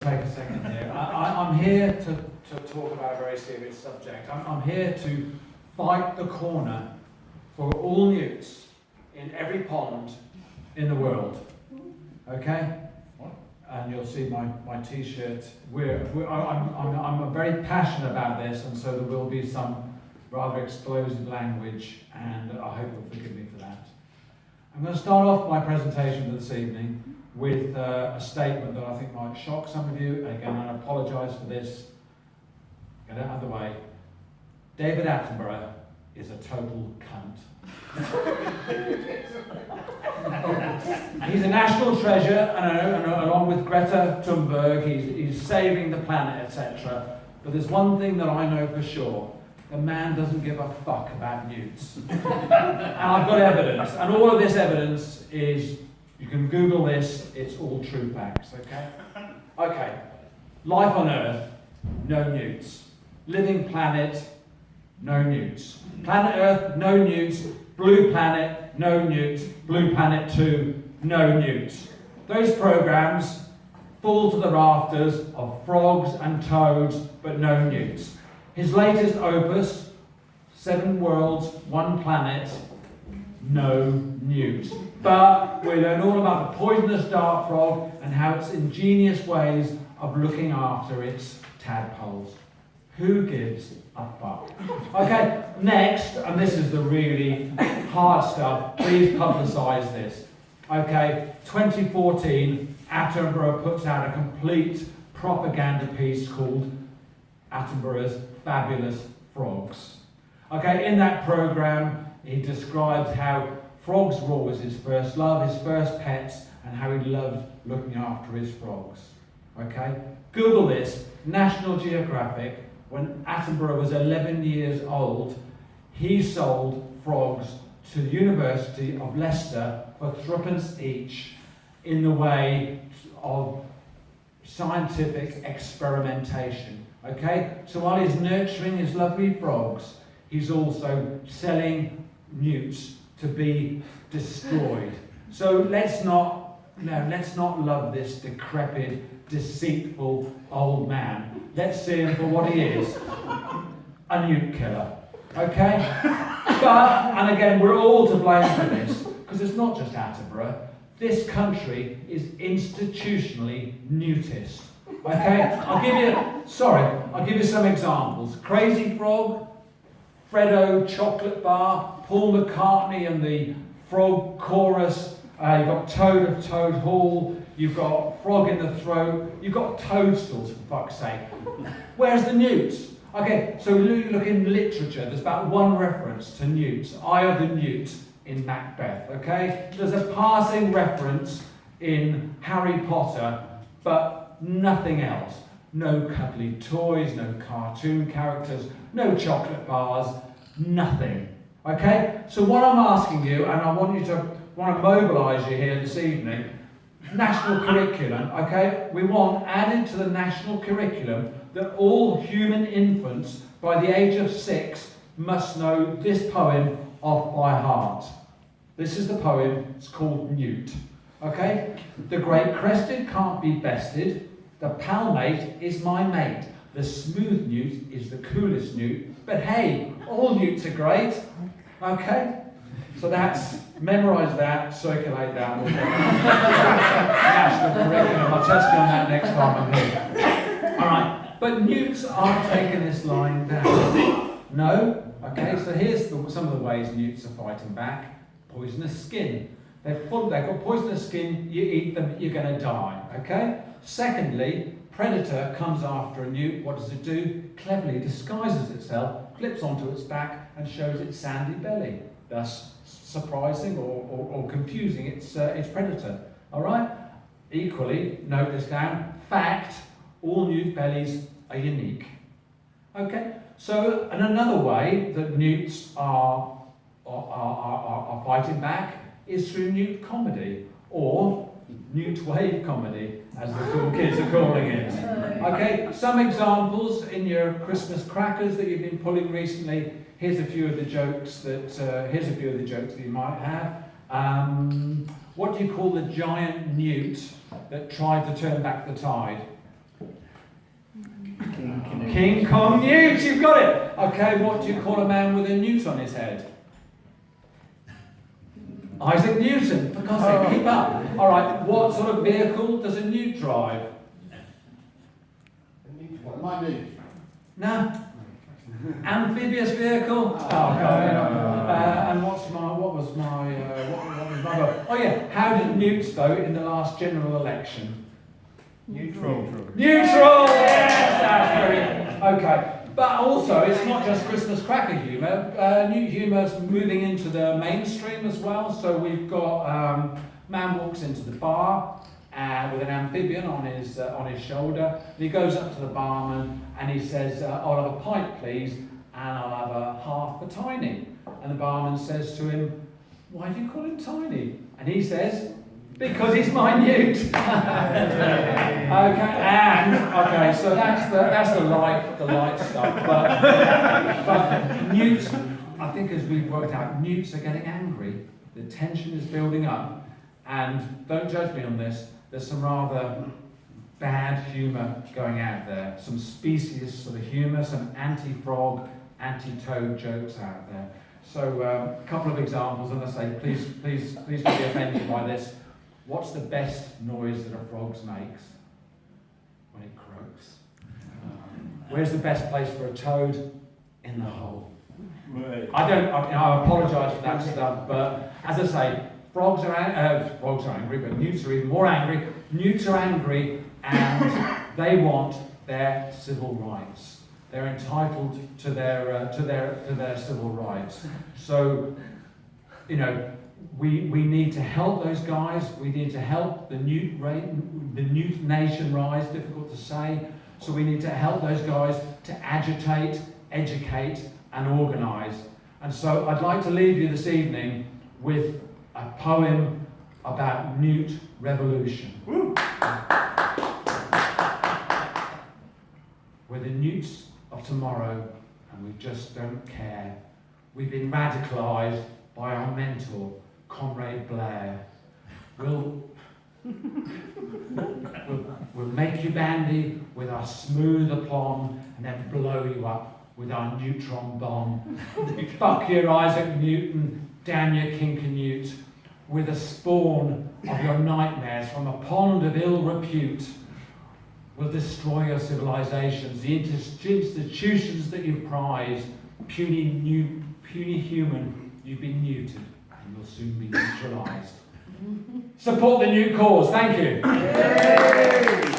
Take a second here. I'm here to talk about a very serious subject. I'm here to fight the corner for all newts in every pond in the world. Okay? And you'll see my t-shirt. I'm very passionate about this, and so there will be some rather explosive language, and I hope you'll forgive me for that. I'm going to start off my presentation for this evening with a statement that I think might shock some of you. And again, I apologise for this. Get it out of the way. David Attenborough is a total cunt. He's a national treasure, and along with Greta Thunberg, he's saving the planet, etc. But there's one thing that I know for sure. The man doesn't give a fuck about newts. And I've got evidence. And all of this evidence is, you can Google this, it's all true facts, okay? Okay. Life on Earth, no newts. Living planet, no newts. Planet Earth, no newts. Blue Planet, no newts. Blue Planet 2, no newts. Those programs full to the rafters of frogs and toads, but no newts. His latest opus, 7 Worlds, 1 Planet, no newts. But we learn all about the poisonous dart frog and how its ingenious ways of looking after its tadpoles. Who gives a fuck? Okay, next, and this is the really hard stuff, please publicise this. Okay, 2014, Attenborough puts out a complete propaganda piece called Attenborough's Fabulous Frogs. Okay, in that programme, he describes how frogs were always his first love, his first pets, and how he loved looking after his frogs. Okay, Google this, National Geographic, when Attenborough was 11 years old, he sold frogs to the University of Leicester for threepence each in the way of scientific experimentation. Okay, so while he's nurturing his lovely frogs, he's also selling newts to be destroyed. So let's not love this decrepit, deceitful old man. Let's see him for what he is, a newt killer. Okay? But, and again, we're all to blame for this, because it's not just Attenborough. This country is institutionally newtist. Okay? I'll give you some examples. Crazy Frog, Freddo Chocolate Bar, Paul McCartney and the Frog Chorus, you've got Toad of Toad Hall, you've got Frog in the Throat, you've got Toadstools, for fuck's sake. Where's the newts? Okay, so look in literature, there's about one reference to newts, Eye of the Newt in Macbeth, okay? There's a passing reference in Harry Potter, but nothing else. No cuddly toys, no cartoon characters, no chocolate bars, nothing. Okay? So what I'm asking you, and I want to mobilise you here this evening, national curriculum, okay? We want added to the national curriculum that all human infants by the age of 6 must know this poem off by heart. This is the poem, it's called Newt. Okay? The great crested can't be bested. The palmate is my mate. The smooth newt is the coolest newt. But hey, all newts are great. Okay? So memorise that, circulate that. National curriculum. I'll test you on that next time I'm here. Alright, but newts aren't taking this line down. No? Okay, so here's some of the ways newts are fighting back. Poisonous skin. They've got poisonous skin, you eat them, you're going to die. Okay? Secondly, predator comes after a newt. What does it do? Cleverly disguises itself, flips onto its back, and shows its sandy belly, thus surprising or confusing its predator. All right. Equally, note this down. Fact: all newt bellies are unique. Okay. So, and another way that newts are fighting back is through newt comedy, or newt wave comedy, as the cool kids are calling it. Okay, some examples in your Christmas crackers that you've been pulling recently. Here's a few of the jokes that you might have. What do you call the giant newt that tried to turn back the tide? King Kong Newt, you've got it. Okay, what do you call a man with a newt on his head? Isaac Newton, for God's sake, keep up. All right, what sort of vehicle does a newt drive? My newt. No. Amphibious vehicle? Oh, God. And what was my vote? Oh, yeah, how did newts vote in the last general election? Neutral. Neutral! Yes, that's very okay. But also, it's not just Christmas cracker humour. Newt humour's moving into the mainstream as well. So we've got man walks into the bar with an amphibian on his shoulder. And he goes up to the barman and he says, "I'll have a pint, please, and I'll have a half for Tiny." And the barman says to him, "Why do you call him Tiny?" And he says, "Because he's minute." Okay, so that's the light stuff. But newts, I think, as we've worked out, newts are getting angry. The tension is building up, and don't judge me on this. There's some rather bad humour going out there. Some species sort of humour, some anti-frog, anti-toad jokes out there. So a couple of examples, and I say, please don't be offended by this. What's the best noise that a frog makes? When it croaks. Where's the best place for a toad? In the hole. Right. I apologise for that stuff, but as I say, frogs are angry, but newts are even more angry. Newts are angry, and they want their civil rights. They're entitled to their civil rights. So, you know, we need to help those guys. We need to help the newt nation rise. Difficult to say. So we need to help those guys to agitate, educate, and organise. And so I'd like to leave you this evening with a poem about newt revolution. Woo. We're the newts of tomorrow, and we just don't care. We've been radicalised by our mentor, Comrade Blair. We'll make you bandy with our smooth aplomb, and then blow you up with our neutron bomb. Fuck your Isaac Newton, damn your Kinkanewt, with a spawn of your nightmares from a pond of ill repute. We'll destroy your civilizations, the institutions that you prize. Puny human, you've been neutered, and you'll soon be neutralized. Support the new cause. Thank you. Yay!